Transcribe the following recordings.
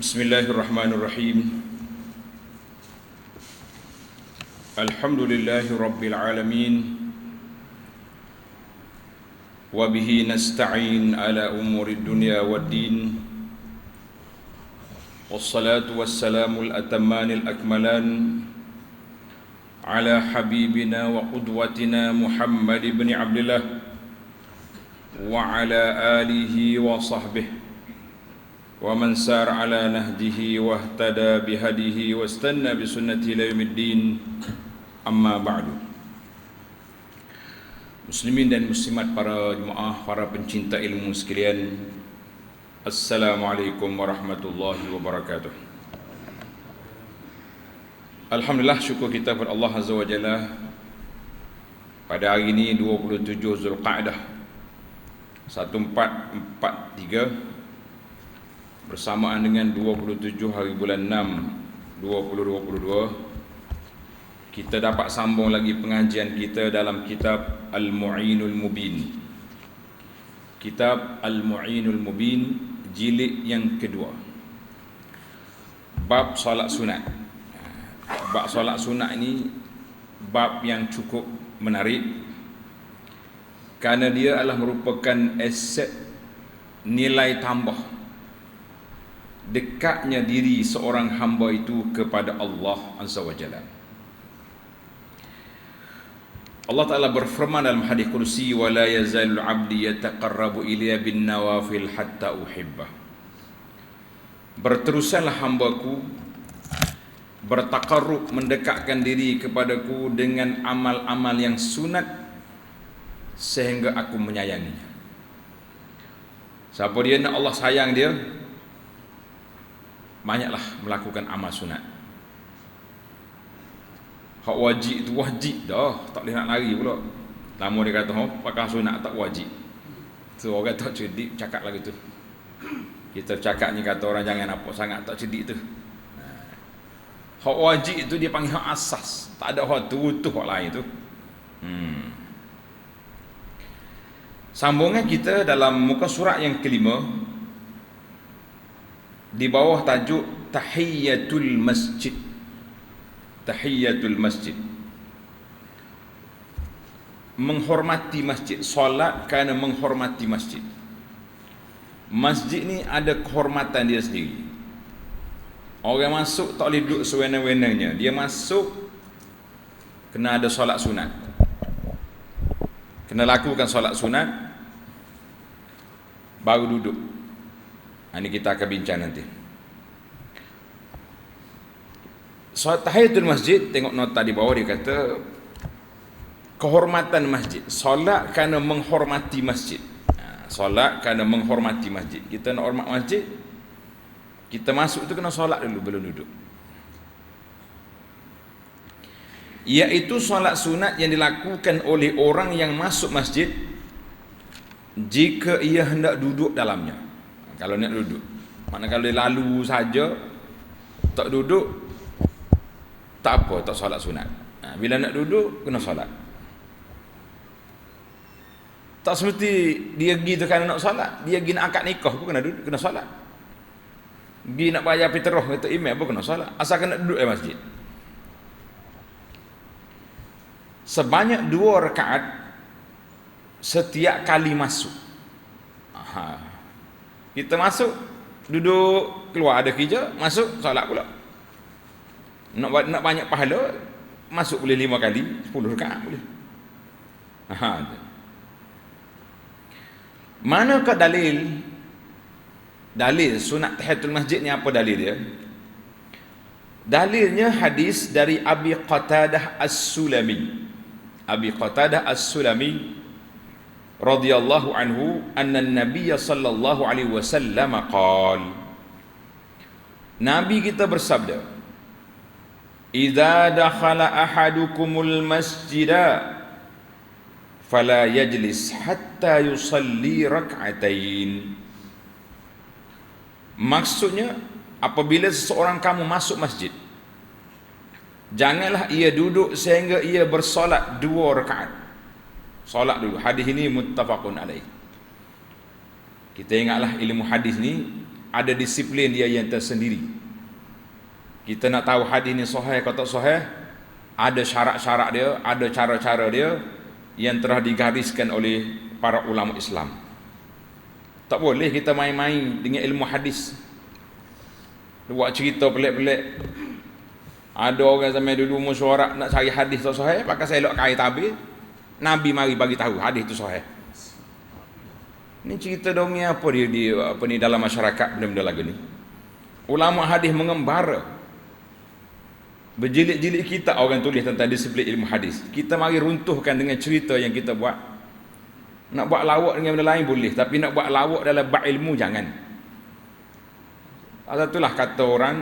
Bismillahirrahmanirrahim. Alhamdulillahi rabbil alamin. Wa bihi nasta'in ala umuri dunya waddin. Wassalatu wassalamul atammanil akmalan ala habibina wa qudwatina Muhammad ibn Abdullah wa ala alihi wa sahbihi wa man sar ala nahjihi wa ihtada bihadihi wa istanna bi sunnati ila yaumiddin. Amma ba'du. Muslimin dan muslimat, para jemaah, para pencinta ilmu sekalian, Assalamualaikum warahmatullahi wabarakatuh. Alhamdulillah, syukur kita kepada Allah Azza wa Jalla. Pada hari ini 27 Zulqa'dah 1443 bersamaan dengan 27 hari bulan 6 2022, kita dapat sambung lagi pengajian kita dalam kitab Al-Mu'inul Mubin. Kitab Al-Mu'inul Mubin jilid yang kedua, bab solat sunat. Bab solat sunat ini bab yang cukup menarik kerana dia adalah merupakan aset nilai tambah dekatnya diri seorang hamba itu kepada Allah Azza wa Jalla. Allah Ta'ala berfirman dalam hadis kursi, wa la yazalul abdi yataqarrabu ilayya bin nawafil hatta uhibbah. Berterusanlah hambaku bertaqarrub, mendekatkan diri kepadaku dengan amal-amal yang sunat sehingga aku menyayanginya. Siapa dia nak Allah sayang dia, banyaklah melakukan amal sunat. Hak wajib itu wajib dah, tak boleh nak lari pula. Lama dia kata, pakai sunat tak wajib. So orang tak cerdik cakap lagi tu. Kita cakap ni kata orang jangan apa sangat tak cerdik tu. Hak wajib itu dia panggil hak asas. Tak ada hak tu hak lain tu. Sambungan kita dalam muka surat yang kelima, di bawah tajuk Tahiyyatul Masjid. Tahiyyatul Masjid, menghormati masjid. Solat kerana menghormati masjid. Masjid ni ada kehormatan dia sendiri. Orang masuk tak boleh duduk sewena-wenanya. Dia masuk kena ada solat sunat, kena lakukan solat sunat baru duduk. Ini kita akan bincang nanti. Solat tahiyatul masjid, tengok nota di bawah, dia kata kehormatan masjid. Solat kerana menghormati masjid. Solat kerana menghormati masjid. Kita nak hormat masjid, kita masuk tu kena solat dulu belum duduk. Iaitu solat sunat yang dilakukan oleh orang yang masuk masjid jika ia hendak duduk dalamnya. Kalau nak duduk, maknanya kalau dia lalu saja tak duduk, tak apa, tak solat sunat. Bila nak duduk, kena solat. Tak semesti dia pergi tu kerana nak solat. Dia pergi nak akad nikah pun kena duduk, kena solat. Pergi nak bayar fitrah kata imam pun kena solat. Asalkan nak duduk di masjid. Sebanyak 2 rakaat setiap kali masuk. Kita masuk, duduk, keluar ada kerja, masuk, solat pula. Nak banyak pahala, masuk boleh 5 kali, 10 rakaat boleh. Manakah dalil sunat tahiyatul masjid ni? Apa dalil dia? Dalilnya hadis dari Abi Qatadah As-Sulami. Abi Qatadah As-Sulami radhiyallahu anhu anna an-nabiy sallallahu alaihi wasallam qala, Nabi kita bersabda, idza dakhala ahadukumul masjida fala yajlis hatta yusalli rak'atain. Maksudnya, apabila seseorang kamu masuk masjid, janganlah ia duduk sehingga ia bersolat 2 rakaat. Solat dulu. Hadis ini muttafaqun alaih. Kita ingatlah ilmu hadis ni ada disiplin dia yang tersendiri. Kita nak tahu hadis ni sahih atau tak sahih, ada syarat-syarat dia, ada cara-cara dia yang telah digariskan oleh para ulama Islam. Tak boleh kita main-main dengan ilmu hadis, buat cerita pelik-pelik. Ada orang zaman dulu mesyuarat nak cari hadis tak sahih, pakai selok kain tabir, Nabi mari bagi tahu hadis tu sahih. Ni cerita dongeng apa dia apa ni dalam masyarakat benda-benda lagu ni. Ulama hadis mengembara, berjilid-jilid kita orang tulis tentang disiplin ilmu hadis. Kita mari runtuhkan dengan cerita yang kita buat. Nak buat lawak dengan benda lain boleh, tapi nak buat lawak dalam bab ilmu jangan. Itulah kata orang,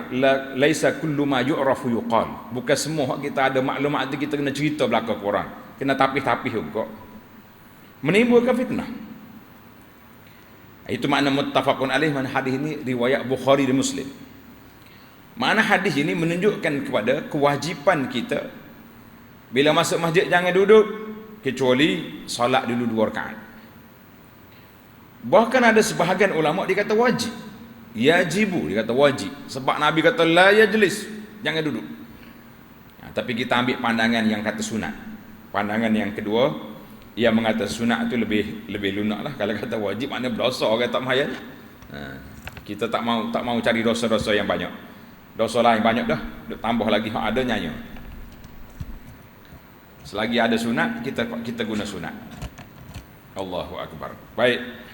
laisa kullu ma yu'rafu yuqal. Bukan semua kita ada maklumat tu kita kena cerita belakang orang. Kena tapih-tapih juga. Menimbulkan fitnah. Itu makna muttafaqun alaih, mana hadis ini riwayat Bukhari dan Muslim. Makna hadis ini menunjukkan kepada kewajipan kita bila masuk masjid jangan duduk kecuali solat dulu 2 rakaat. Bahkan ada sebahagian ulama dia kata wajib. Yajibu, dia kata wajib, sebab Nabi kata la yajlis, jangan duduk. Tapi kita ambil pandangan yang kata sunat. Pandangan yang kedua yang mengata sunat itu lebih lunak lah. Kalau kata wajib maknanya berdosa orang tak mahayal. Kita tak mau cari dosa-dosa yang banyak. Dosa lain banyak dah, tambah lagi hak ada nyanyi. Selagi ada sunat, kita guna sunat. Allahu akbar. Baik.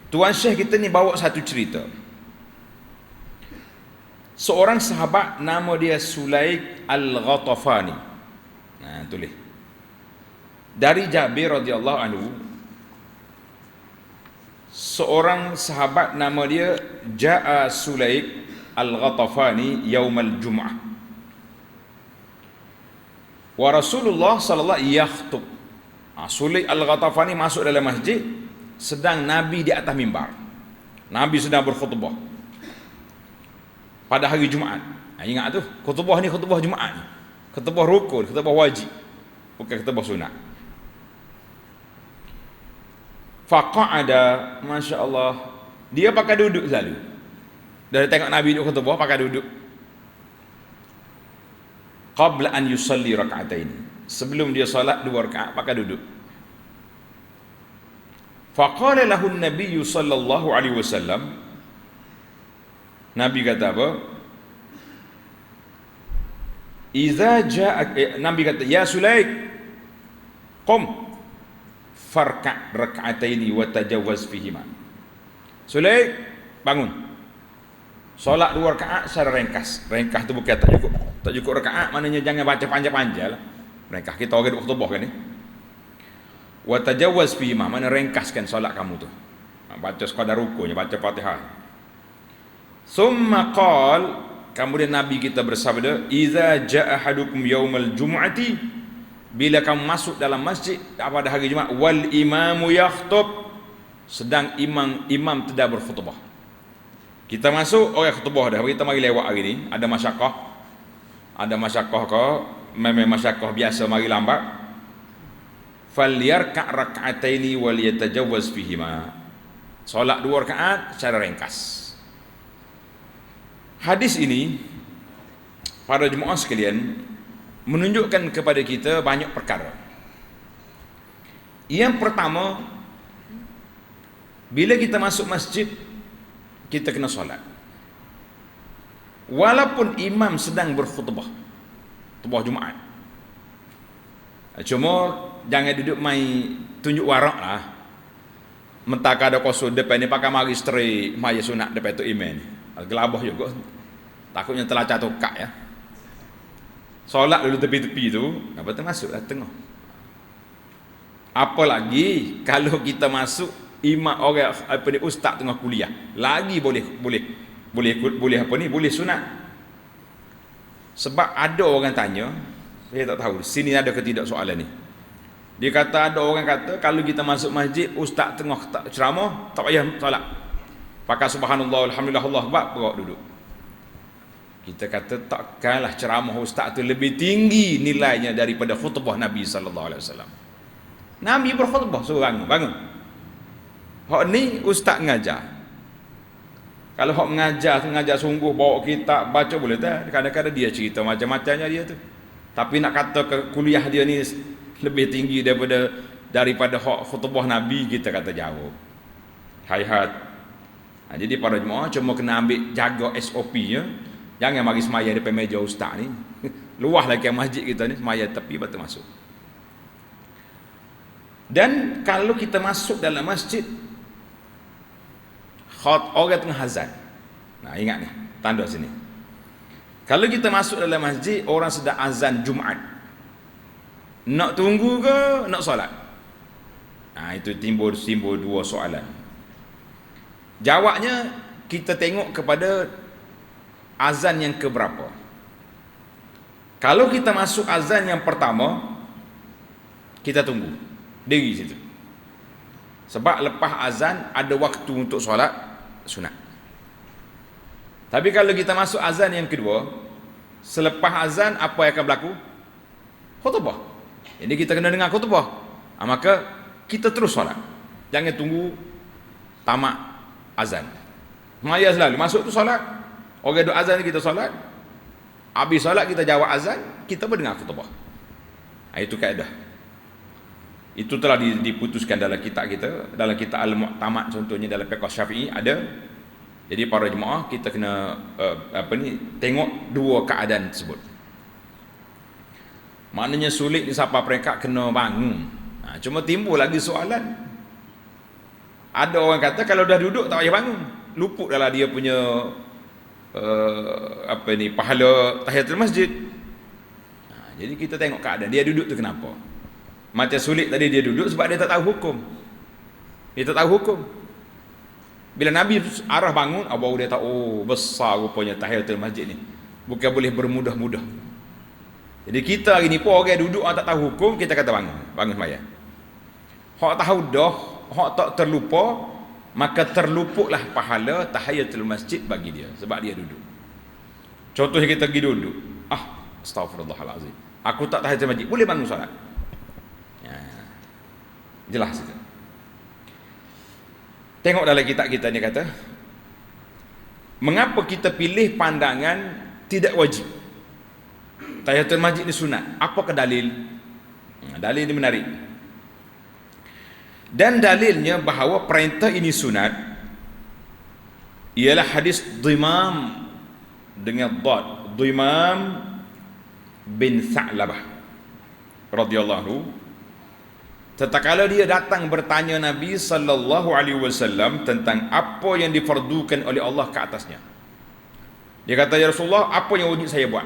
Tuan Syekh kita ni bawa satu cerita. Seorang sahabat nama dia Sulaik Al-Ghatafani. Tulis. Dari Jabir radhiyallahu anhu, seorang sahabat nama dia Ja'a Sulaik Al-Ghatafani yaumal Jum'ah. Wa Rasulullah sallallahu alaihi yakhutub. Sulaik Al-Ghatafani masuk dalam masjid sedang Nabi di atas mimbar. Nabi sedang berkhutbah pada hari Jumaat. Ingat tu, khutbah ni khutbah Jumaat ni. Khutbah rukun, khutbah wajib, bukan khutbah sunat. Faqa'ada, masya-Allah, dia pakai duduk selalu. Dari tengok Nabi duduk khutbah pakai duduk. Qabla an yusalli rak'atain, sebelum dia salat 2 rakaat pakai duduk. Faqala lahu an-nabiy sallallahu alaihi wasallam, Nabi kata apa? Iza ja'a, Nabi kata, ya Sulaik, qum farka' rak'ataini wa tajawwaz fihima. Sulaik, bangun. Solat 2 rakaat secara ringkas. Ringkas tu bukan tak cukup rakaat, maknanya jangan baca panjang-panjang lah. Ringkas, kita orang duk khutbah kan ni. Wa tajawwaz fihima, mana ringkaskan solat kamu tu. Baca sekadar rukunya, baca Fatihah. Summa qal, kemudian Nabi kita bersabda, iza ja'a ahadukum yaumal jum'ati, bila kamu masuk dalam masjid pada hari Jumaat, wal imamu yakhtub, sedang imam tidak berkhutbah. Kita masuk orang khutbah dah, kita mari lewat hari ni, ada masyakkah ke memang masyakkah biasa mari lambat. Falyarka' rak'ataini wal yatajawwaz fihima. Solat 2 rakaat secara ringkas. Hadis ini para jemaah sekalian menunjukkan kepada kita banyak perkara. Yang pertama, bila kita masuk masjid, kita kena solat. Walaupun imam sedang berkhutbah, khutbah Jumaat. Cuma jangan duduk main tunjuk warak lah. Mentaka ada kosong depan ni pakai mari straight maya sunat depan tu imam ni. Gelabah juga. Takutnya telacak tukak ya. Solat dulu tepi-tepi tu, apa tu masuklah tengah. Apalagi kalau kita masuk imam orang apa ni ustaz tengah kuliah. Lagi boleh apa ni? Boleh sunat. Sebab ada orang tanya, saya tak tahu sini ada ke tidak soalan ni. Dia kata ada orang kata kalau kita masuk masjid ustaz tengah ceramah tak payah solat. Pakai subhanallah alhamdulillah Allah akbar berok duduk. Kita kata takkanlah ceramah ustaz tu lebih tinggi nilainya daripada khutbah Nabi sallallahu alaihi wasallam. Nabi berkhutbah suruh bangun. Hak ni ustaz ngajar. Kalau hok mengajar sungguh, bawa kitab, baca boleh tak? Kadang-kadang dia cerita macam-macamnya dia tu. Tapi nak kata ke kuliah dia ni lebih tinggi daripada hok khutbah Nabi, kita kata jauh. Hayat. Jadi para jemaah cuma kena ambil jaga SOP-nya. Jangan mari semaya depan meja ustaz ni. Luah lagi masjid kita ni, semaya tepi baru masuk. Dan kalau kita masuk dalam masjid, orang tengah azan. Nah, ingat ni, tanda sini. Kalau kita masuk dalam masjid, orang sedang azan Jumaat. Nak tunggu ke nak solat? Nah, itu timbul dua soalan. Jawabnya kita tengok kepada azan yang keberapa. Kalau kita masuk azan yang pertama, kita tunggu diri situ. Sebab lepas azan ada waktu untuk solat sunat. Tapi kalau kita masuk azan yang kedua, selepas azan apa yang akan berlaku? Khutbah. Jadi kita kena dengar khutbah. Maka kita terus solat. Jangan tunggu tamat azan. Maya selalu masuk tu solat. Orang duk azan kita solat. Habis solat kita jawab azan, kita berdengar khutbah. Itu kaedah. Itu telah diputuskan dalam kitab kita, dalam kitab Al-Mu'tamad contohnya dalam fiqh Syafi'i ada. Jadi para jemaah kita kena tengok dua keadaan tersebut. Maknanya sulit ni siapa mereka kena bangun. Cuma timbul lagi soalan. Ada orang kata kalau dah duduk tak payah bangun. Luput dalam dia punya pahala tahiyatul masjid. Jadi kita tengok keadaan dia duduk tu kenapa. Macam sulit tadi dia duduk sebab dia tak tahu hukum. Dia tak tahu hukum. Bila Nabi arah bangun, baru dia tahu, besar rupanya tahiyatul masjid ni. Bukan boleh bermudah-mudah. Jadi kita hari ni pun orang duduk tak tahu hukum, kita kata bangun sembahyang. Hak tahu dah, hak tak terlupa, maka terluputlah pahala tahiyatul masjid bagi dia sebab dia duduk. Contohnya kita pergi duduk. Astaghfirullahalazim. Aku tak tahiyatul masjid, boleh bangun solat. Jelas itu. Tengok dalam kitab kita ni kata, mengapa kita pilih pandangan tidak wajib? Tahiyatul masjid ni sunat. Apakah dalil? Dalil ini menarik. Dan dalilnya bahawa perintah ini sunat ialah hadis Dhimam dengan dad, Dhimam bin Tha'labah radhiyallahu. Tatkala dia datang bertanya Nabi sallallahu alaihi wasallam tentang apa yang difardukan oleh Allah ke atasnya. Dia kata, ya Rasulullah, apa yang wajib saya buat?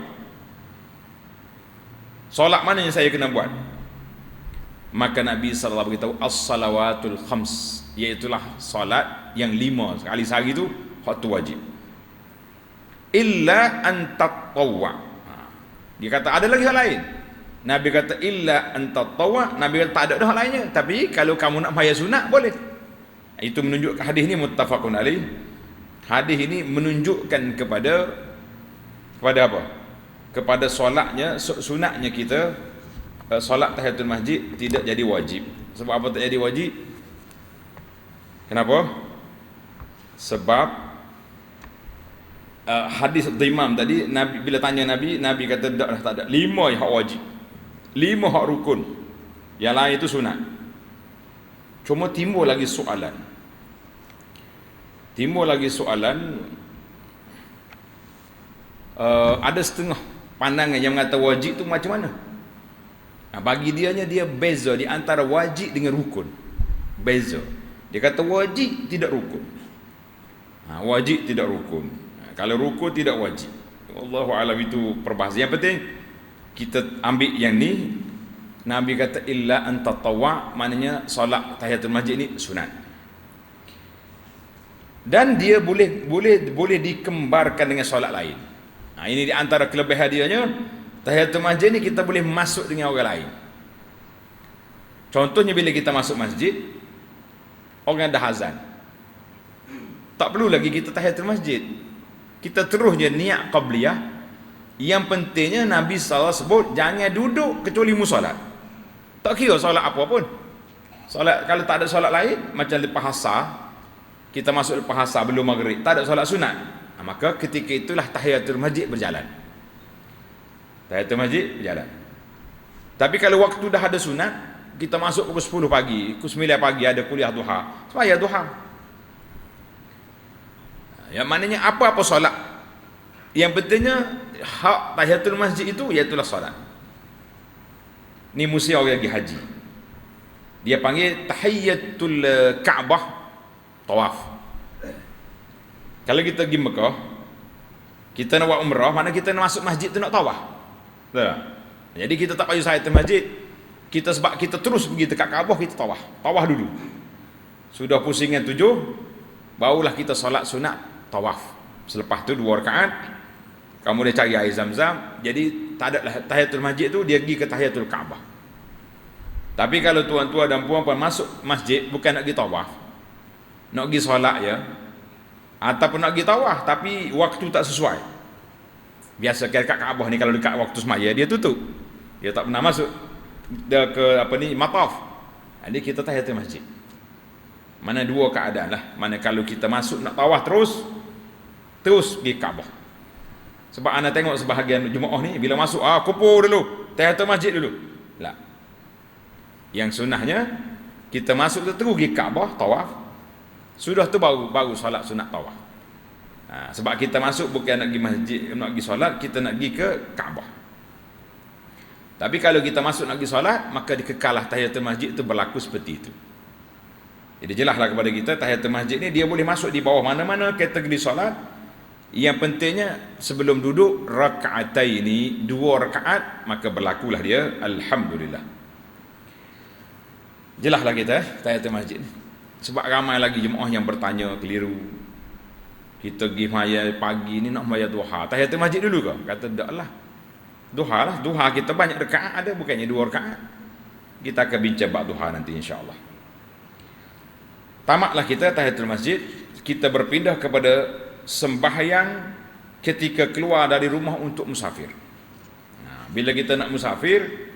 Solat mana yang saya kena buat? Maka Nabi sallallahu alaihi wasallam beritahu as-salawatul khams, iaitulah solat yang 5 kali sehari itu waktu wajib. Illa an tatawwa. Dia kata ada lagi hal lain. Nabi kata illa anta tawwa, Nabi kata tak ada dah lainnya, tapi kalau kamu nak maya sunat boleh. Itu menunjukkan hadis ini muttafaqun alaih. Hadis ini menunjukkan kepada apa? Kepada solatnya, sunatnya kita solat tahiyatul masjid tidak jadi wajib. Sebab apa tak jadi wajib? Kenapa? Sebab hadis Dhimam tadi, Nabi bila tanya Nabi kata tak ada 5 yang hak wajib. 5 hak rukun, yang lain itu sunat. Cuma timbul lagi soalan. Ada setengah pandangan yang mengata wajib itu macam mana? Bagi dianya dia beza di antara wajib dengan rukun. Beza. Dia kata wajib tidak rukun. Wajib tidak rukun. Kalau rukun tidak wajib. Allahu a'lam, itu perbahasan. Yang penting kita ambil yang ni. Nabi kata illa an tatawwa, maknanya solat tahiyatul masjid ni sunat. Dan dia boleh dikembarkan dengan solat lain. Ini di antara kelebihan dianya. Tahiyatul masjid ni kita boleh masuk dengan orang lain. Contohnya bila kita masuk masjid, orang dah azan, tak perlu lagi kita tahiyatul masjid, kita terusnya niat qabliyah. Yang pentingnya Nabi SAW sebut jangan duduk kecuali musolat. Tak kira solat apa pun. Solat, kalau tak ada solat lain, macam lepas asar, kita masuk lepas asar belum maghrib, tak ada solat sunat, maka ketika itulah tahiyatul masjid berjalan. Tahiyatul masjid berjalan. Tapi kalau waktu dah ada sunat, kita masuk pukul 10 pagi, pukul 9 pagi ada kuliah duha, sembahyang duha. Yang maknanya apa-apa solat, yang pentingnya hak tahiyatul masjid itu iaitulah solat. Ni mesti orang pergi haji, dia panggil tahiyatul Kaabah, tawaf. Kalau kita pergi Mekah, kita nak buat umrah, mana kita nak masuk masjid tu nak tawaf. Betul tak? Jadi kita tak payah tahiyatul masjid, kita sebab kita terus pergi dekat Kaabah, kita tawaf. Tawaf dulu. Sudah pusingan 7, barulah kita solat sunat tawaf. Selepas tu 2 rakaat, kamu dia cari air Zam-Zam. Jadi tak ada lah tahiyatul masjid tu, dia pergi ke tahiyatul Kaabah. Tapi kalau tuan-tuan dan puan-puan masuk masjid bukan nak pergi tawaf, nak pergi solat je, ataupun nak pergi tawaf tapi waktu tak sesuai. Biasa dekat Kaabah ni kalau dekat waktu semaya dia tutup, dia tak pernah masuk dia ke mataf. Jadi kita tahiyatul masjid. Mana 2 keadaan lah. Mana kalau kita masuk nak tawaf terus pergi Kaabah. Sebab anda tengok sebahagian jemaah ni bila masuk kupur dulu, tahiyatul masjid dulu. Tak. Yang sunnahnya kita masuk tu terus pergi Kaabah, tawaf. Sudah tu baru solat sunat tawaf. Sebab kita masuk bukan nak pergi masjid, nak pergi solat, kita nak pergi ke Kaabah. Tapi kalau kita masuk nak pergi solat, maka dikekallah tahiyatul masjid itu berlaku seperti itu. Jadi jelaslah kepada kita tahiyatul masjid ni dia boleh masuk di bawah mana-mana kategori solat. Yang pentingnya sebelum duduk raka'ataini, 2 rakaat, maka berlakulah dia alhamdulillah. Jelaslah kita tahiyatul masjid ni. Sebab ramai lagi jemaah yang bertanya keliru. Kita pergi maya pagi ni nak maya duha, tahiyatul masjid dulu ke? Kata taklah. Duha lah, duha kita banyak rakaat ada, bukannya 2 rakaat. Kita akan bincang bab duha nanti insya-Allah. Tamatlah kita tahiyatul masjid, kita berpindah kepada sembahyang ketika keluar dari rumah untuk musafir. Bila kita nak musafir,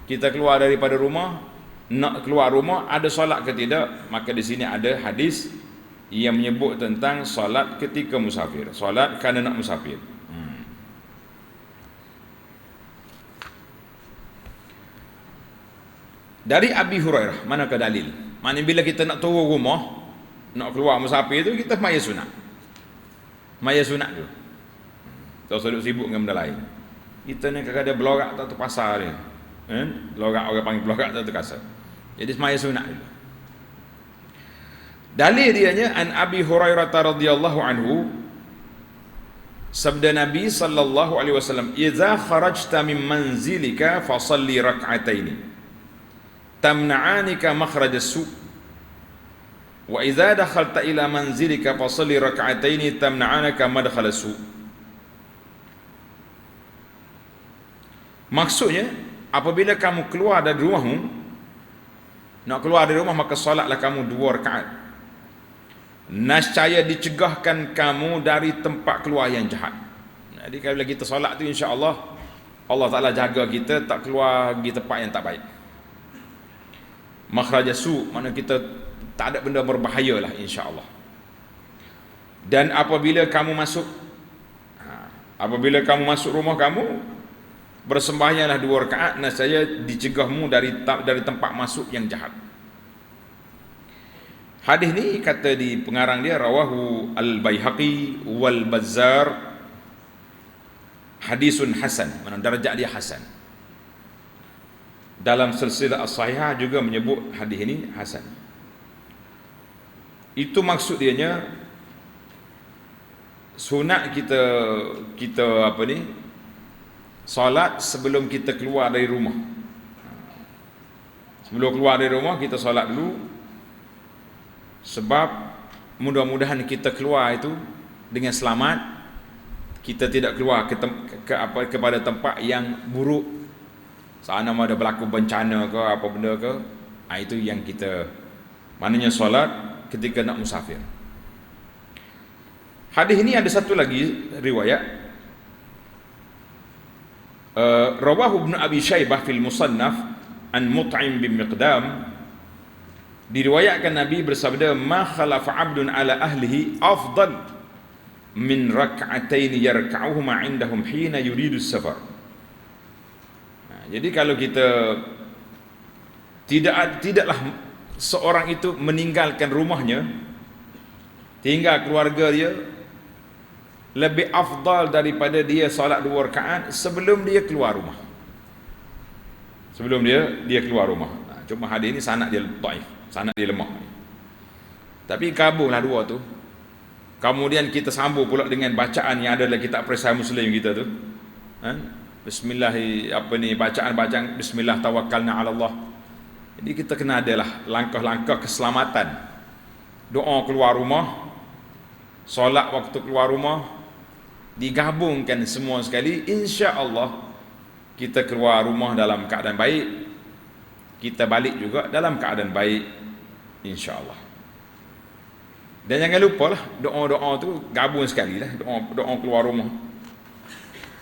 kita keluar daripada rumah, nak keluar rumah, ada solat ke tidak? Maka di sini ada hadis yang menyebut tentang solat ketika musafir, solat kerana nak musafir. Dari Abi Hurairah, manakah dalil? Maknanya bila kita nak turun rumah, nak keluar musafir tu, kita maya sunat. Maya sunat tu. Tak usah duduk sibuk dengan benda lain. Kita ni kadang-kadang belorak tak terpasar dia. Belorak, orang panggil belorak tak terkasar. Jadi maya sunat dulu. Dalil dianya an Abi Hurairah radhiyallahu anhu, sabda Nabi sallallahu alaihi wasallam, "Idza kharajta min manzilika fasalli rak'ataini tamna'anika makhraj as-su' wa idza dakhalta ila manzilika fasalli rak'ataini tamna'anaka madkhal as-su'." Maksudnya, apabila kamu keluar dari rumahmu, nak keluar dari rumah, maka solatlah kamu 2 rakaat. Nascaya dicegahkan kamu dari tempat keluar yang jahat. Jadi kalau kita solat tu, insya-Allah Allah Taala jaga kita tak keluar pergi tempat yang tak baik. Makhraj su, mana kita tak ada benda berbahaya lah, insya-Allah. Dan apabila kamu masuk rumah kamu, bersembahyanglah 2 rakaat, nescaya dicegahmu dari tempat masuk yang jahat. Hadis ni kata di pengarang dia, rawahu al-Baihaqi wal Bazzar, hadisun hasan, mana darjah dia hasan. Dalam silsilah as-sahihah juga menyebut hadis ini hasan. Itu maksud dianya sunat kita solat sebelum kita keluar dari rumah. Sebelum keluar dari rumah kita solat dulu, sebab mudah-mudahan kita keluar itu dengan selamat, kita tidak keluar kepada tempat yang buruk. Sana ada berlaku bencana ke apa benda ke, itu yang kita maknanya solat ketika nak musafir. Hadis ini ada satu lagi riwayat, rawahu Ibnu Abi Syaibah fil Musannaf an Mut'im bin Miqdam Diriwayatkan Nabi bersabda, "Ma khalafa 'abdun 'ala ahlihi afdal min rak'atain yarka'uhuma 'indahum hina yuridu safar." Jadi kalau kita tidaklah seorang itu meninggalkan rumahnya, tinggal keluarga dia, lebih afdal daripada dia solat 2 rakaat sebelum dia keluar rumah. Sebelum dia keluar rumah. Cuma hadis ini sanad dia dhaif, sanad dia lemah. Tapi kabullah 2 tu. Kemudian kita sambung pula dengan bacaan yang ada dalam kitab Perisai Muslim kita tu. Bismillah, bacaan bismillah tawakkalna ala Allah. Jadi kita kena adalah langkah-langkah keselamatan. Doa keluar rumah, solat waktu keluar rumah, digabungkan semua sekali, insya-Allah kita keluar rumah dalam keadaan baik, kita balik juga dalam keadaan baik, insya-Allah. Dan jangan lupalah doa-doa tu gabung sekali lah, doa keluar rumah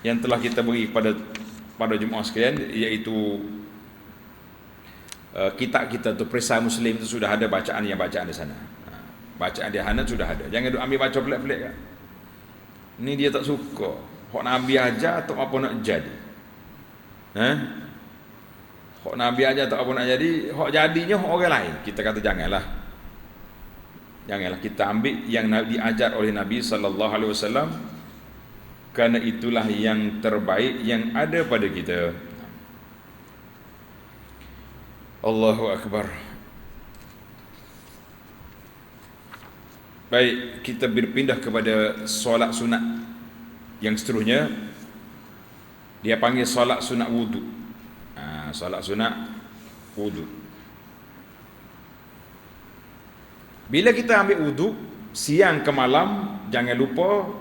yang telah kita beri pada jemaah sekalian, iaitu kitab kita tu Perisai Muslim tu sudah ada bacaan di sana. Bacaan di sana sudah ada. Jangan ambil baca pelik-pelik kan. Ni dia tak suka. Hak Nabi aja atau apa nak jadi. Hak Nabi aja atau apa nak jadi, hak jadinya hak orang lain. Kita kata janganlah kita ambil yang diajar oleh Nabi sallallahu alaihi wasallam, kerana itulah yang terbaik yang ada pada kita. Allahu Akbar. Baik, kita berpindah kepada solat sunat yang seterusnya. Dia panggil solat sunat wudu. Solat sunat wudu. Bila kita ambil wudu siang ke malam, jangan lupa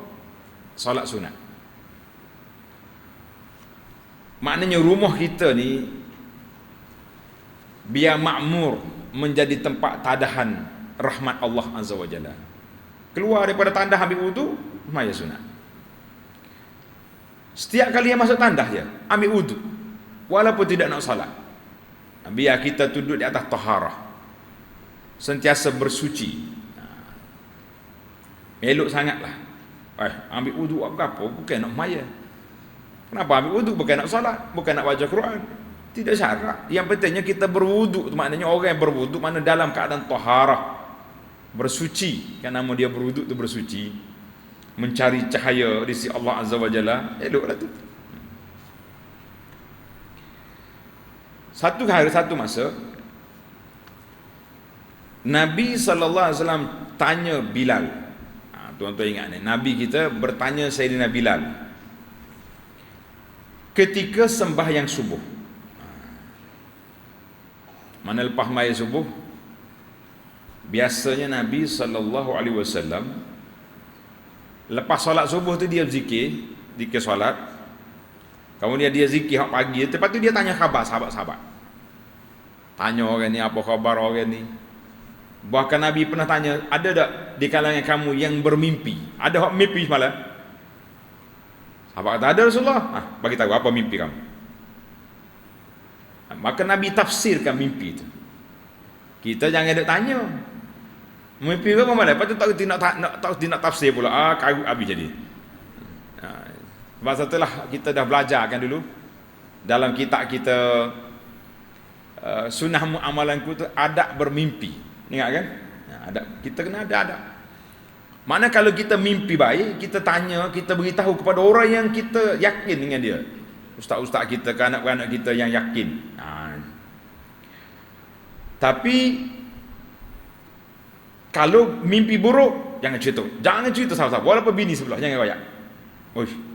solat sunat. Maknanya rumah kita ni biar makmur, menjadi tempat tadahan rahmat Allah Azza wa Jalla. Keluar daripada tandah ambil wudu, maya sunat. Setiap kali yang masuk tandah dia ambil wudu, walaupun tidak nak salat. Biar kita duduk di atas taharah, sentiasa bersuci. Elok sangatlah. Ambil wudu apa? Bukan nak maya. Kenapa ambil wudu? Bukan nak salat, bukan nak baca Quran. Tidak syarat. Yang pentingnya kita berwudu. Maknanya orang yang berwudu mana dalam keadaan taharah, bersuci. Kan nama dia berwudu tu bersuci, mencari cahaya di sisi Allah Azza wa Jalla. Eloklah tu. Satu hari, satu masa, Nabi sallallahu alaihi wasallam tanya Bilal. Tuan-tuan ingat ni, Nabi kita bertanya Sayyidina Bilal ketika sembahyang subuh. Mana lepas maya subuh, biasanya Nabi sallallahu alaihi wasallam lepas solat subuh tu dia zikir solat. Kemudian dia zikir hak pagi, lepas tu dia tanya khabar sahabat-sahabat. Tanya orang ni apa khabar orang ni. Bahkan Nabi pernah tanya, ada tak di kalangan kamu yang bermimpi? Ada hak mimpi semalam? Sahabat kata, ada Rasulullah. Bagi tahu apa mimpi kamu. Maka Nabi tafsirkan mimpi itu. Kita jangan ada tanya mimpi apa malam, lepas tu tak nak tafsir pula. Karut habis jadi. Sebab setelah kita dah belajar kan dulu dalam kitab kita sunnah amalanku tu adab bermimpi. Ingat kan? Adab. Kita kena ada adab. Mana kalau kita mimpi baik, kita tanya, kita beritahu kepada orang yang kita yakin dengan dia. Ustaz-ustaz kita, ke anak-anak kita yang yakin. Tapi kalau mimpi buruk, jangan cerita. Jangan cerita sama-sama. Walaupun bini sebelah, jangan royak.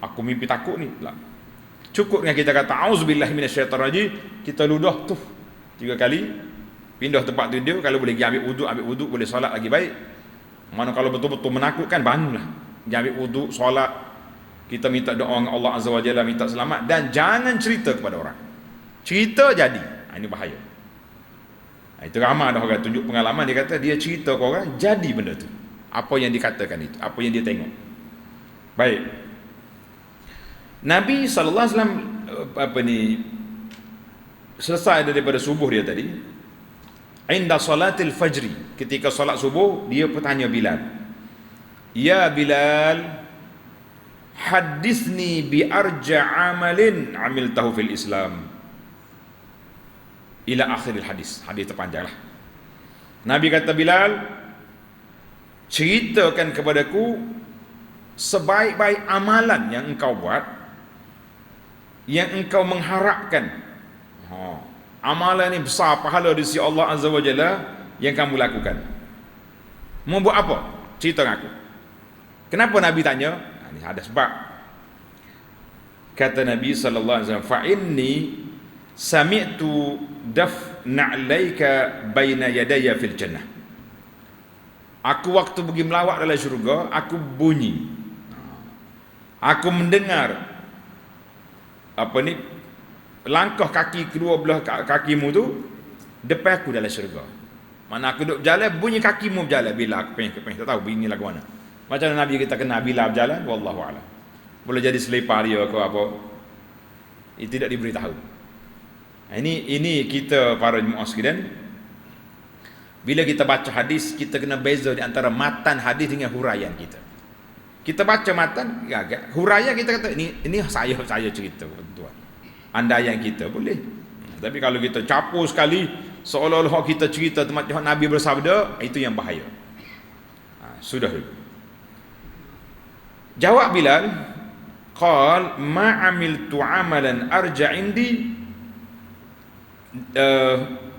Aku mimpi takut ni. Cukup dengan kita kata auzubillahi minasyaitonirrajim, kita ludah tu 3 kali, pindah tempat tidur. Kalau boleh pergi ambil wudu, boleh solat lagi baik. Mana kalau betul-betul menakutkan, bangunlah, pergi ambil wudu, solat, kita minta doa dengan Allah Azza wa Jalla, minta selamat. Dan jangan cerita kepada orang. Cerita jadi, ini bahaya. Itu ramai dah orang tunjuk pengalaman, dia kata dia cerita ke orang, jadi benda tu, apa yang dikatakan itu, apa yang dia tengok. Baik, Nabi SAW selesai daripada subuh dia tadi, Inda salatil fajri, ketika solat subuh, dia bertanya Bilal, ya Bilal, hadithni bi arja amalin amiltahu fil Islam, ila akhiril hadis. Hadis terpanjang lah. Nabi kata, Bilal, ceritakan kepadaku sebaik-baik amalan yang engkau buat, yang engkau mengharapkan. Amalan ini besar pahala di sisi Allah Azza wa Jalla yang kamu lakukan. Mau buat apa? Cerita dengan aku. Kenapa Nabi tanya? Ini ada sebab. Kata Nabi sallallahu alaihi wasallam, fa inni sami'tu dafna 'alaika baina yadayya fil jannah. Aku waktu pergi melawat dalam syurga, aku bunyi. Aku mendengar langkah kaki, kedua belah kakimu tu depan aku dalam syurga. Mana aku duduk berjalan, bunyi kakimu berjalan. Bila aku pengen tak tahu bunyi lagu mana. Macam mana Nabi kita kena bila berjalan, wallahu a'lam. Boleh jadi selipar dia ke apa, itu tidak diberitahu. Ini kita para jemaah sekalian, bila kita baca hadis, kita kena beza di antara matan hadis dengan huraian kita. Kita baca matan, huraian kita kata ini saya cerita, tuan. Andaian kita boleh. Tapi kalau kita capur sekali, seolah-olah kita cerita macam Nabi bersabda, itu yang bahaya. Sudah. Jawab Bilal, qal ma amiltu amalan arja indi,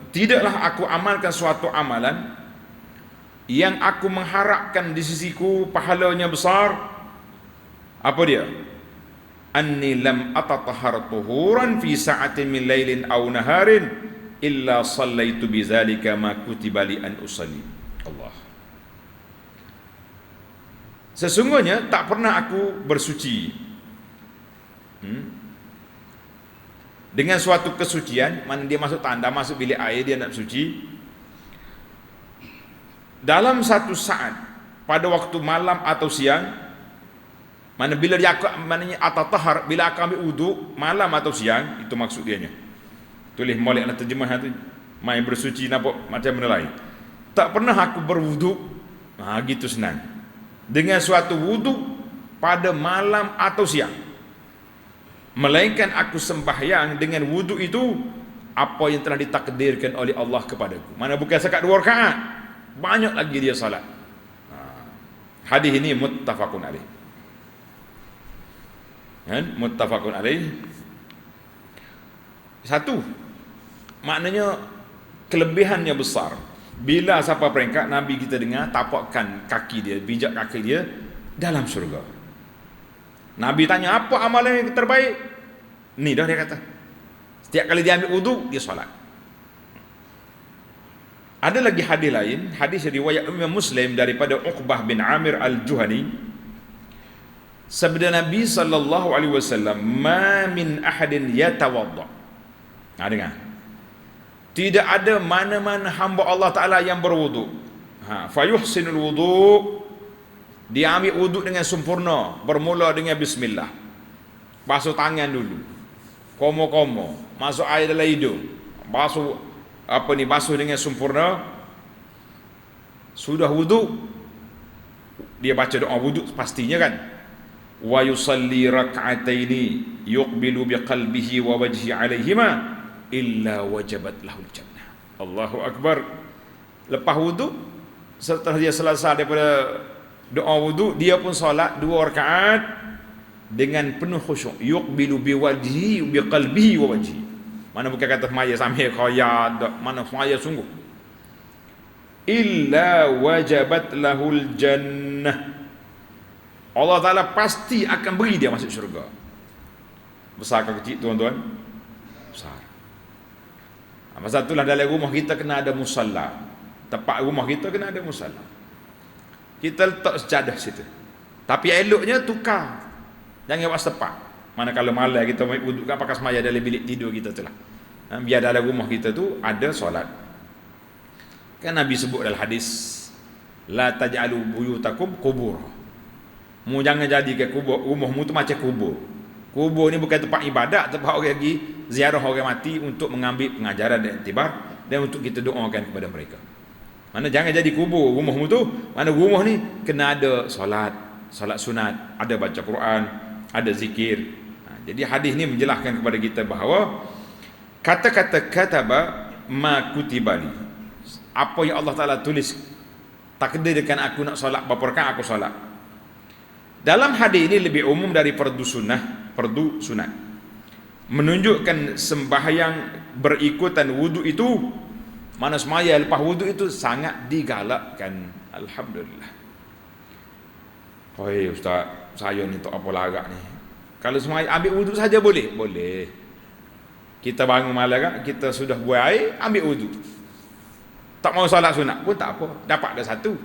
tidaklah aku amalkan suatu amalan yang aku mengharapkan di sisiku pahalanya besar. Apa dia? Anni lam atatahhar tuhuran fi sa'atin min lailin aw naharin illa sallaitu bizalika ma kutiba li an usalli. Allah. Sesungguhnya tak pernah aku bersuci dengan suatu kesucian, mana dia masuk tanda, masuk bilik air, dia nak bersuci dalam satu saat, pada waktu malam atau siang. Mana bila dia maknanya atatahar, bila aku ambil wudu malam atau siang, itu maksud dianya. Tulis molek nak terjemah tu, main bersuci nampak macam benda lain. Tak pernah aku berwudu, gitu senang. Dengan suatu wudu pada malam atau siang. Melainkan aku sembahyang dengan wudu itu apa yang telah ditakdirkan oleh Allah kepadaku. Mana bukan sekat 2 rakaat, banyak lagi dia salat. Hadis ini muttafaqun alaih. Muttafaqun alaih. Satu, maknanya kelebihannya besar. Bila siapa peringkat Nabi kita dengar tapakkan kaki dia, pijak kaki dia dalam syurga. Nabi tanya, apa amalan yang terbaik? Ni dah dia kata. Setiap kali dia ambil wudu, dia solat. Ada lagi hadis lain, hadis riwayat Imam Muslim daripada Uqbah bin Amir al-Juhani. Sabda Nabi sallallahu alaihi wasallam, "Ma min ahadin yatawadda." Dengar. Tidak ada mana-mana hamba Allah Taala yang berwudu. Fayuhsinul wudu. Dia ambil wudu dengan sempurna, bermula dengan bismillah. Basuh tangan dulu. Komo-komo, masuk air dalam hidung. Basuh dengan sempurna. Sudah wudu, dia baca doa wudu pastinya kan. Wa yusalli rak'ataini yuqbilu biqalbihi wa wajhi alaihima illa wajabat lahul jannah. Allahu akbar. Lepas wudu, setelah dia selesai daripada doa wudu, dia pun solat 2 rakaat dengan penuh khusyuk. Yuqbilu biwajhi biqalbihi wa wajhi. Mana bukan kata maya sambil khayat, mana maya sungguh. Illa wajabat lahul jannah. Allah Ta'ala pasti akan beri dia masuk syurga. Besar ke kecil tuan-tuan? Besar. Pasal itulah dalam rumah kita kena ada musalla. Tempat rumah kita kena ada musalla. Kita letak sejadah situ. Tapi eloknya tukar. Jangan buat setempat. Mana kalau malam kita wuduk kan pakai semaya dalam bilik tidur kita tu lah. Biar dalam rumah kita tu ada solat. Kan Nabi sebut dalam hadis, la taj'alu buyutakum qubur. Mu jangan jadikan kubur rumahmu tu macam kubur. Kubur ni bukan tempat ibadat, tempat orang pergi ziarah orang mati untuk mengambil pengajaran dan iktibar. dan untuk kita doakan kepada mereka. Mana jangan jadi kubur rumahmu tu. Mana rumah ni kena ada solat sunat, ada baca Quran, ada zikir. Jadi hadis ni menjelaskan kepada kita bahawa kata-kata kataba ma kutibali, apa yang Allah Ta'ala tulis, takdirkan aku nak solat berapa rakaat aku solat. Dalam hadis ini lebih umum dari fardu sunat, menunjukkan sembahyang berikutan wudu itu, mana semaya lepas wudu itu sangat digalakkan. Alhamdulillah. Oi ustaz, saya ni tak apa larak ni. Kalau semaya ambil wudu saja boleh? Boleh. Kita bangun malam, kita sudah buat air, ambil wudu. Tak mau solat sunat pun tak apa, dapat dah satu.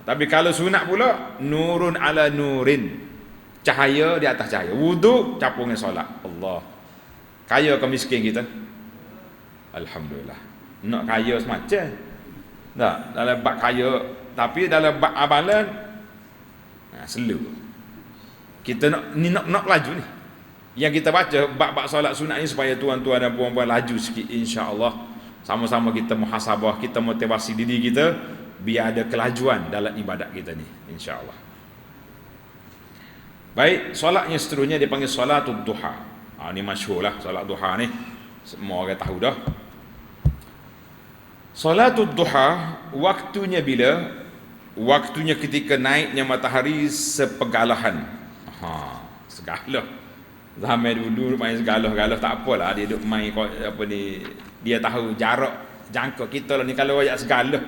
Tapi kalau sunat pula, nurun ala nurin, cahaya di atas cahaya. Wudu capung dengan solat. Allah. Kaya ke miskin kita? Alhamdulillah. Nak kaya semacam. Tak, dalam bab kaya, tapi dalam bab amalan slow. Kita nak laju ni. Yang kita baca bab-bab solat sunat ni supaya tuan-tuan dan puan-puan laju sikit, insya-Allah. Sama-sama kita muhasabah, kita motivasi diri kita biar ada kelajuan dalam ibadat kita ni, insya-Allah. Baik, solatnya seterusnya dipanggil solatul duha. Ni masyhurlah solat duha ni. Semua orang tahu dah. Solatul duha waktunya bila? Waktunya ketika naiknya matahari sepegalahan. Segalah. Zaman dulu main segalah-galah tak apalah, dia duk main apa ni, dia tahu jarak jangka kita lah ni. Kalau ayat segalah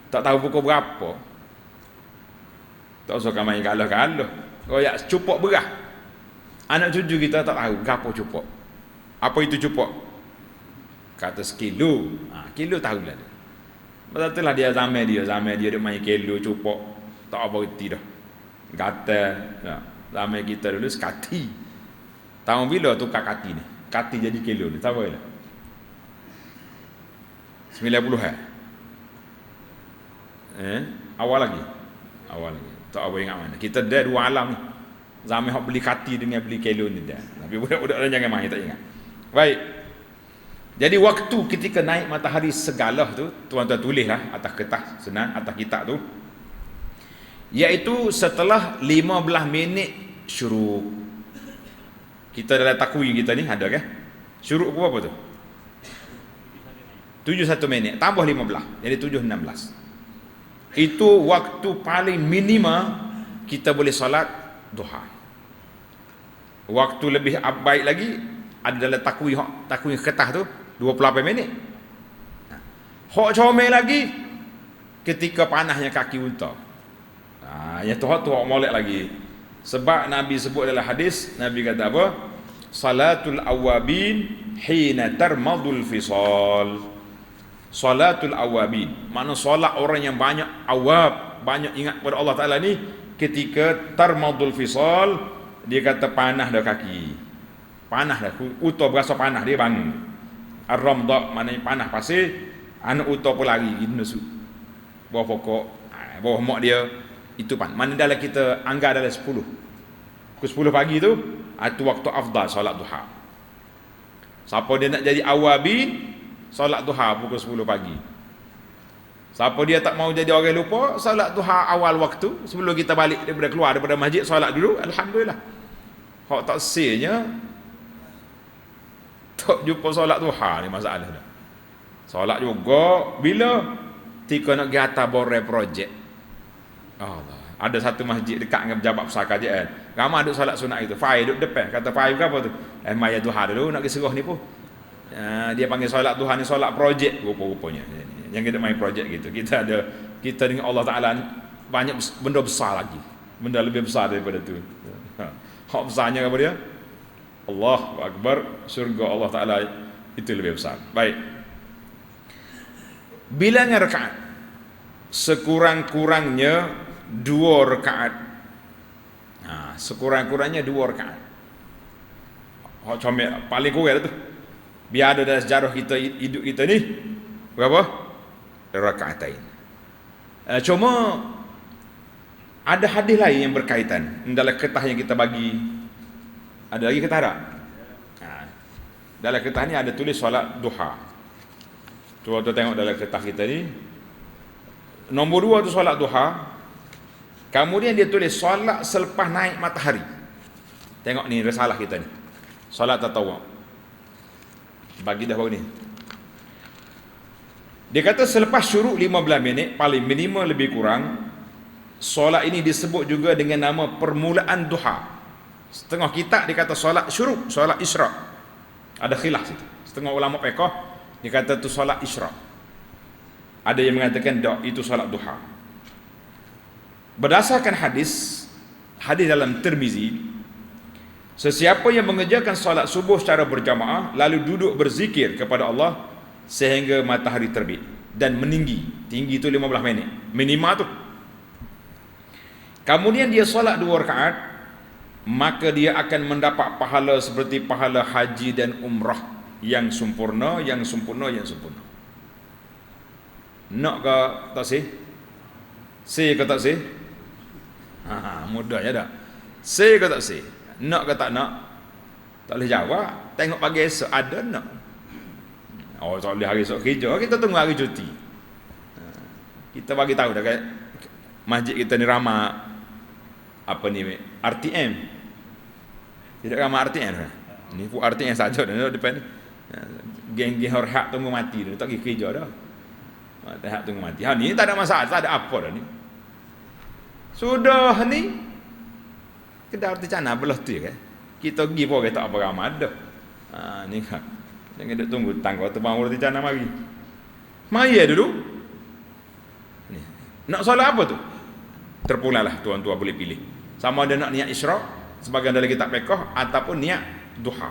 tak tahu pukul berapa, tak usah main galah-galah. Ayat cupok berah, anak cucu kita tak tahu berapa cupok. Apa itu cupok? Kata sekilo. Kilo tahu lah dia. Betul lah dia zaman dia duk main kilo cupok tak apa reti dah. Gatal. Zaman kita dulu sekati. Tahu bila tukar kati ni? Kati jadi kilo ni. Tahu tak? 90-an. Awal lagi. Tak apa ingat mana. Kita dah dua alam ni. Zaman hok beli kati dengan beli kilo ni dah. Tapi budak-budak orang jangan main, tak ingat. Baik. Jadi waktu ketika naik matahari segalah tu, tuan-tuan tulislah atas kertas senang, atas kitab tu. Iaitu setelah 15 minit syuruk. Kita dalam takwim kita ni ada kan? Syuruk berapa tu? 71 minit tambah 15, jadi 7:16. Itu waktu paling minima kita boleh solat duha. Waktu lebih baik lagi ada dalam takwim kertas tu 28 minit. Hok comel lagi ketika panasnya kaki unta. Yang tu molek lagi. Sebab Nabi sebut dalam hadis, Nabi kata apa? Salatul awabin hina tarmadul fisal. Salatul awabin, makna solat orang yang banyak awab, banyak ingat kepada Allah Ta'ala ni ketika tarmadul fisal. Dia kata panah dah kaki, panah dah unta berasa panah, dia bangun. Ar-ramda maknanya panah pasir. Anak unta pun lari nusuk bawah pokok, bawah mak dia. Itu mana dalam kita anggap dalam 10 pukul 10 pagi tu, itu waktu afdal solat duha. Siapa dia nak jadi awabin, solat duha pukul 10 pagi. Siapa dia tak mau jadi orang lupa, solat duha awal waktu sebelum kita balik daripada keluar daripada masjid, solat dulu. Alhamdulillah. Hak tak sirnya tak jumpa solat duha ni masalah dah. Solat juga bila tika nak pergi atas boreh projek. Allah. Ada satu masjid dekat dengan pejabat besar kerajaan. Ramai duk solat sunat itu. Fai duk depan. Kata Fai berapa tu? Maya duha dulu nak pergi serah ni pun. Dia panggil solat duha ni solat projek rupa-rupanya. Yang kita main projek gitu. Kita dengan Allah Ta'ala banyak benda besar lagi. Benda lebih besar daripada tu. Hak besarnya apa dia? Allahu Akbar. Surga Allah Ta'ala itu lebih besar. Baik. Bilangan rakaat sekurang-kurangnya 2 rakaat. Sekurang-kurangnya 2 rakaat. Comel paling kurang tu. Biar ada dalam sejarah kita hidup kita ni berapa? Rakaatain. Cuma ada hadis lain yang berkaitan dalam kertas yang kita bagi. Ada lagi kertas tak? Dalam kertas ni ada tulis solat duha. Cuba tu tengok dalam kertas kita ni. Nombor 2 tu solat duha. Kemudian dia tulis solat selepas naik matahari. Tengok ni risalah kita ni. Solat tatawwu'. Bagi dah baru ni. Dia kata selepas syuruk 15 minit, paling minima lebih kurang, solat ini disebut juga dengan nama permulaan duha. Setengah kitab dia kata solat syuruk, solat isyraq. Ada khilaf situ. Setengah ulama fiqh dia kata tu solat isyraq. Ada yang mengatakan tak, itu solat duha. Berdasarkan hadis dalam Tirmizi, sesiapa yang mengerjakan solat subuh secara berjamaah lalu duduk berzikir kepada Allah sehingga matahari terbit dan meninggi, tinggi itu 15 minit minima tu, kemudian dia solat 2 rakaat, maka dia akan mendapat pahala seperti pahala haji dan umrah yang sempurna. Nak ke tak sih? Sih ke tak sih? Mudah je dah. Sih ke tak sih? Nak ke tak nak? Tak boleh jawab. Tengok pagi esok ada nak. Oh, tak boleh hari esok kerja, kita tunggu hari cuti. Kita bagi tahu dah kat masjid kita ni ramai apa ni, RTM. Tidak ramai RTM dah. Ni pun RTM saja dah depan ni. Geng-geng hak tunggu mati dah, tak pergi kerja dah. Hak tunggu mati. Ha ni tak ada masalah, tak ada apa dah ni. Sudah ni kedai arti cana belah tu kan. Kita pergi pun tak apa ramai dah. Ni kan. Jangan duk tunggu tangga terbang roti cana mari. Mari dulu. Ni. Nak solat apa tu? Terpulanglah tuan-tuan boleh pilih. Sama ada nak niat isyraq sebagian dalam kitab fiqh ataupun niat duha.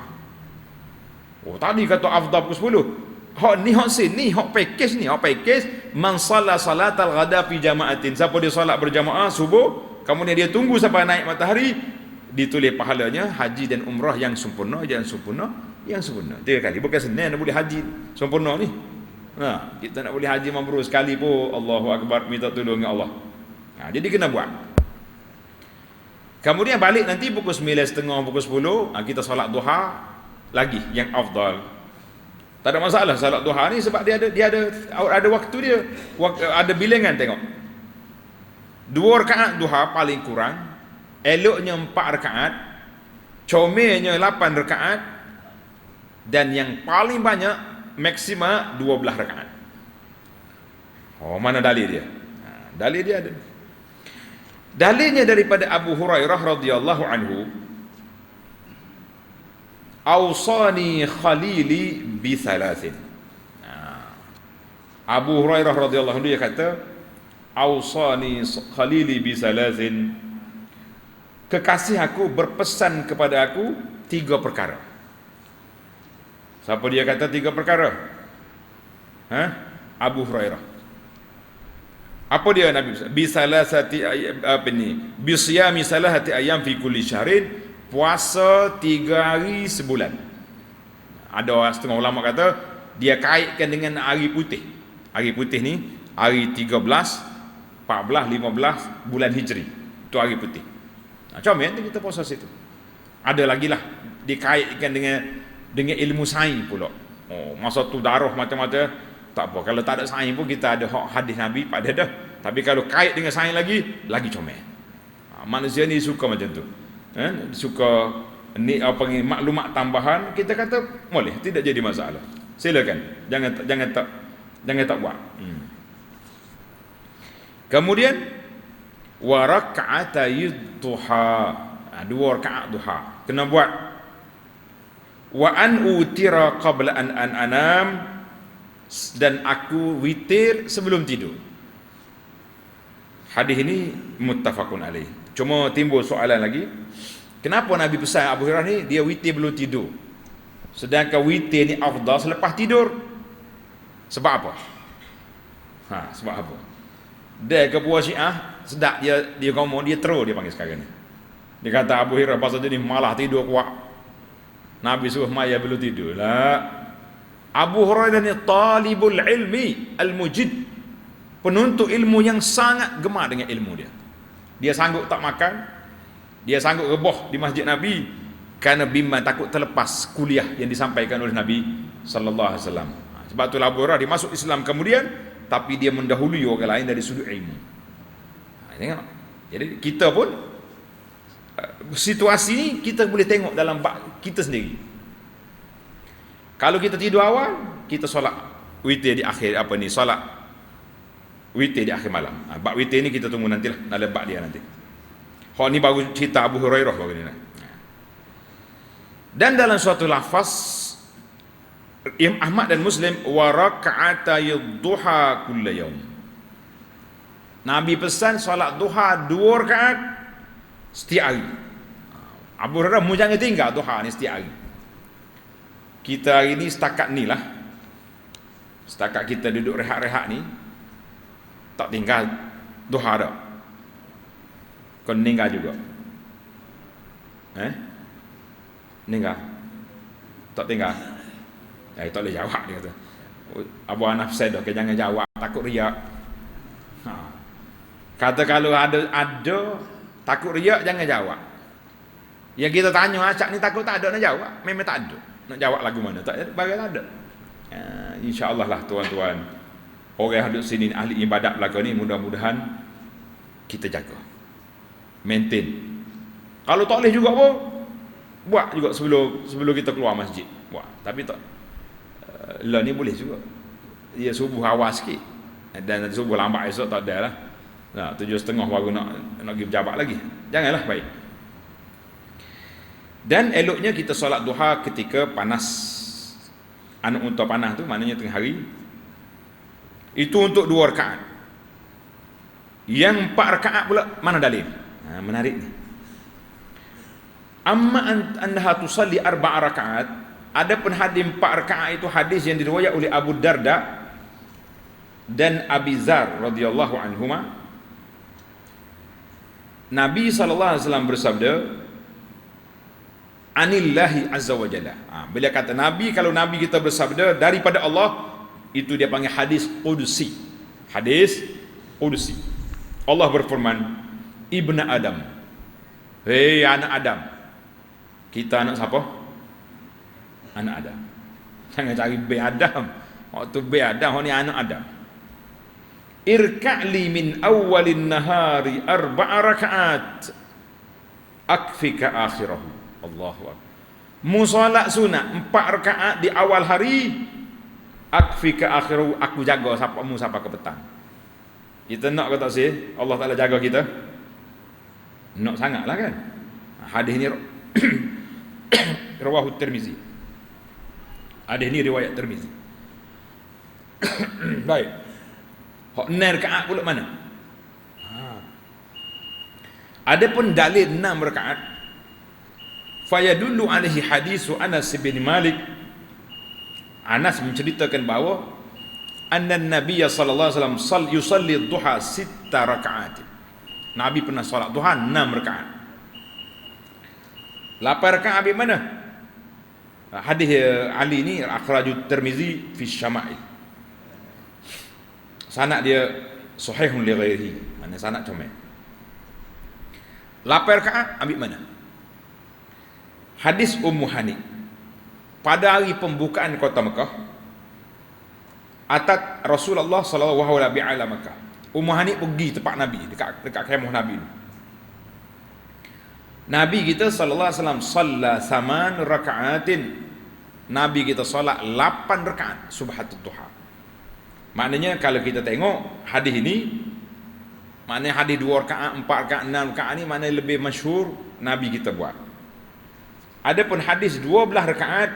Oh, tadi kata afdal pukul 10. Hak ni hak sini, hak package ni, hak package man shalla salatal ghada fi jama'atin. Siapa dia solat berjamaah subuh, kemudian dia tunggu sampai naik matahari, ditulis pahalanya haji dan umrah yang sempurna. 3 kali. Bukan senang nak boleh haji sempurna ni. Kita nak boleh haji mabrur sekali pun Allahu akbar, minta tolong dengan Allah. Jadi kena buat. Kemudian balik nanti pukul 9.30, pukul 10, kita solat duha lagi yang afdal. Tak ada masalah solat duha ni sebab dia ada waktu dia, ada bilangan tengok. 2 rakaat duha paling kurang, eloknya 4 rakaat, comelnya 8 rakaat, dan yang paling banyak maksimal 12 rakaat. Oh, mana dalil dia? Dalil dia ada. Dalilnya daripada Abu Hurairah radhiyallahu anhu, awsani khalili bi thalathin. Abu Hurairah radhiyallahu anhu dia kata, awsani khalili bi thalathin, kekasih aku berpesan kepada aku 3 perkara. Siapa dia kata 3 perkara? Abu Hurairah. Apa dia Nabi? Bisalasati apa ni? Bisyami salahati ayam fi kulli syahrin, puasa 3 hari sebulan. Ada setengah ulama kata dia kaitkan dengan hari putih. Hari putih ni hari 13, 14, 15 bulan Hijri. Itu hari putih. Macam mana kita puasa situ? Ada lagi lah dikaitkan dengan ilmu sains pula. Oh, masa tu darah macam-macam. Tak apa, kalau tak ada sains pun kita ada hadis Nabi pada dah. Tapi kalau kait dengan sains lagi comel. Manusia ni suka macam tu. Suka ni apa ni, maklumat tambahan, kita kata boleh, tidak jadi masalah. Silakan. Jangan tak buat. Kemudian wa rak'atay duha. 2 rakaat duha. Kena buat. Wa an utira qabla an anam, dan aku witir sebelum tidur. Hadis ini muttafaqun alaih. Cuma timbul soalan lagi, kenapa Nabi pesan Abu Hurairah ni dia witir belum tidur, sedangkan witir ni afdal selepas tidur? Sebab apa? Sebab apa? Dia ke buah Syiah sedap dia ngomong, dia terus dia panggil sekarang ni. Dia kata Abu Hurairah pasal dia ni malah tidur kuat, Nabi suruh maya belum tidur lah. Abu Hurairah ni talibul ilmi al-mujid, penuntut ilmu yang sangat gemar dengan ilmu dia. Dia sanggup tak makan, dia sanggup rebah di masjid Nabi kerana bimbang takut terlepas kuliah yang disampaikan oleh Nabi sallallahu alaihi wasallam. Sebab tu Abu Hurairah dia masuk Islam kemudian, tapi dia mendahului orang lain dari sudut ilmu. Tengok. Jadi kita pun situasi ni kita boleh tengok dalam bab kita sendiri. Kalau kita tidur awal, kita solat witir di akhir solat witir di akhir malam. Bab witir ni kita tunggu nantilah dalam bab dia nanti. Hak ni baru cerita Abu Hurairah baru ni. Dan dalam suatu lafaz Imam Ahmad dan Muslim, wa raka'atay duha kulla yaum. Nabi pesan solat duha 2 rakaat setiap hari. Abu Hurairah mu jangan tinggal duha ni setiap hari. Kita hari ni setakat ni lah. Setakat kita duduk rehat-rehat ni tak tinggal duha dah. Kau meninggal juga. Meninggal. Tak tinggal. Tak boleh jawab dia kata. Abu Hanaf said okay, jangan jawab takut riak. Kata kalau ada takut riak jangan jawab. Yang kita tanya acak ni takut tak ada nak jawab. Memang tak ada. Nak jawab lagu mana? Tak ada, bagai tak ada. InsyaAllah lah tuan-tuan, orang yang duduk sini ahli ibadat belaka ni, mudah-mudahan kita jaga, maintain. Kalau tak boleh juga pun buat juga sebelum kita keluar masjid. Buat. Tapi tak lah ni boleh juga. Dia subuh awal sikit. Dan subuh lambat esok tak ada lah. 7.30 baru nak pergi berjabat lagi. Janganlah, baik. Dan eloknya kita solat duha ketika panas. Anak unta panas tu maknanya tengah hari. Itu untuk 2 rakaat. Yang 4 rakaat pula mana dalil? Menarik ni. Amma annaha tusalli 4 rakaat. Adapun hadis 4 rakaat itu hadis yang diriwayat oleh Abu Darda dan Abi Dzar radhiyallahu anhuma. Nabi SAW bersabda, anillahi azza wa jalla. Bila kata Nabi, kalau Nabi kita bersabda daripada Allah, itu dia panggil hadis qudsi. Hadis qudsi. Allah berfirman, Ibnu Adam, hei anak Adam. Kita anak siapa? Anak Adam. Jangan cari B Adam. Waktu B Adam, ni anak Adam. Irka'li min awalin nahari 4 rakaat akfika akhirahu. Allahu akbar. Musalat sunat 4 rakaat di awal hari, akfika akhirahu, aku jaga sampai ke petang. Kita nak ke tak sih Allah Ta'ala jaga kita? Nak sangatlah kan. Hadis ni rawahu Tirmizi. Hadis ni riwayat Tirmizi. Baik. Hak 6 rakaat pula mana? Adapun dalil 6 rakaat, fayadullu alaihi hadisu Anas bin Malik. Anas menceritakan bahawa anna Nabiya sallallahu alaihi wasallam yusalli duha 6 rakaat. Nabi pernah solat duha 6 rakaat. 8 rakaat habis mana? Hadis Ali ni akhraju Tirmizi fi Syama'il. Sanad dia sahihun li ghairihi. Mana sanad comel. 8 rakaat ambil mana? Hadis Ummu Hani. Pada hari pembukaan kota Mekah, atat Rasulullah sallallahu alaihi wasallam Mekah. Ummu Hani pergi tempat Nabi, dekat kemah Nabi. Nabi kita sallallahu alaihi wasallam salla 8 rakaatin. Nabi kita solat 8 rakaat subhatul duha. Maknanya kalau kita tengok hadis ini, maknanya hadis 2 rakaat, 4 rakaat, 6 rakaat ni maknanya lebih masyhur Nabi kita buat. Adapun hadis 12 rakaat,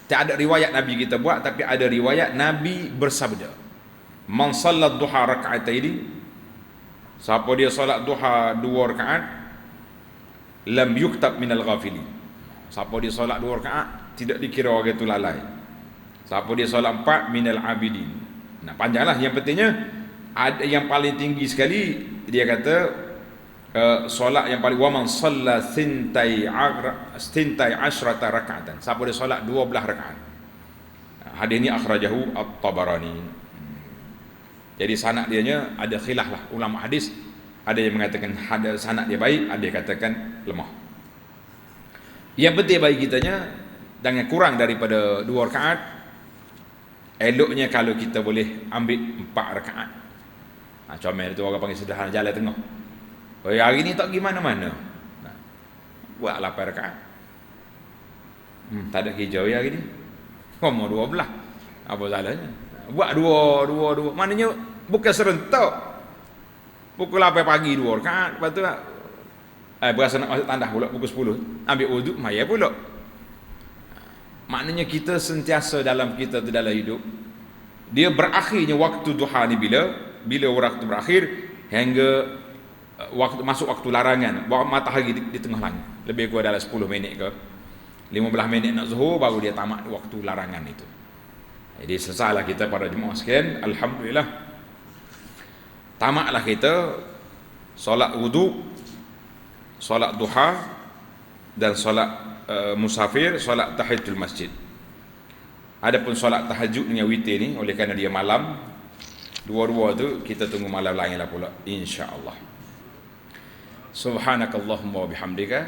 tak ada riwayat Nabi kita buat, tapi ada riwayat Nabi bersabda, man sallat duha raka'ataini, siapa dia solat duha 2 rakaat, lam yuktab minal ghafilin. Siapa dia solat 2 rakaat, tidak dikira orang itu lalai. Siapa dia solat 4, minal abidin. Nah, panjanglah. Yang pentingnya ada yang paling tinggi sekali, dia kata solat yang paling, waman shalla sintai asyrata raka'atan. Siapa dia solat 12 rakaat. Hadis ni akhrajahu At-Tabarani. Jadi sanad dianya ada khilaf lah ulama hadis. Ada yang mengatakan ada sanad dia baik, ada yang katakan lemah. Yang penting bagi kitanya jangan kurang daripada 2 rakaat. Eloknya kalau kita boleh ambil 4 rakaat. Comel tu orang panggil sederhana jalan tengah. Oh, hari ni tak pergi mana-mana. Buat 8 rakaat. Tak ada hijau hari ni. Umur 12. Apa salahnya? Buat dua. Maknanya bukan serentak. Pukul 8 pagi 2 rakaat. Lepas tu berasa nak masuk tandas pula pukul 10. Ambil wuduk, maya pula. Maknanya kita sentiasa dalam hidup. Dia berakhirnya waktu duha ni bila waktu berakhir hingga masuk waktu larangan. Matahari di tengah langit. Lebih kurang dalam 10 minit ke 15 minit nak zuhur baru dia tamat waktu larangan itu. Jadi selesailah kita para jemaah sekalian, alhamdulillah. Tamatlah kita solat wudu, solat duha dan solat musafir, solat tahiyatul masjid. Adapun solat tahajud dengan witir ni oleh kerana dia malam, dua-dua tu kita tunggu malam lain lah pula insya-Allah. Subhanakallahumma wa bihamdika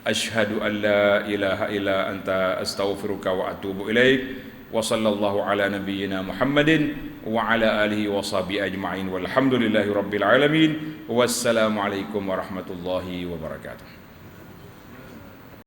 asyhadu an la ilaha illa anta astaghfiruka wa atubu ilaik. Wa sallallahu ala nabiyyina Muhammadin wa ala alihi wa sahbihi ajma'in walhamdulillahi rabbil alamin. Wassalamu alaikum warahmatullahi wabarakatuh.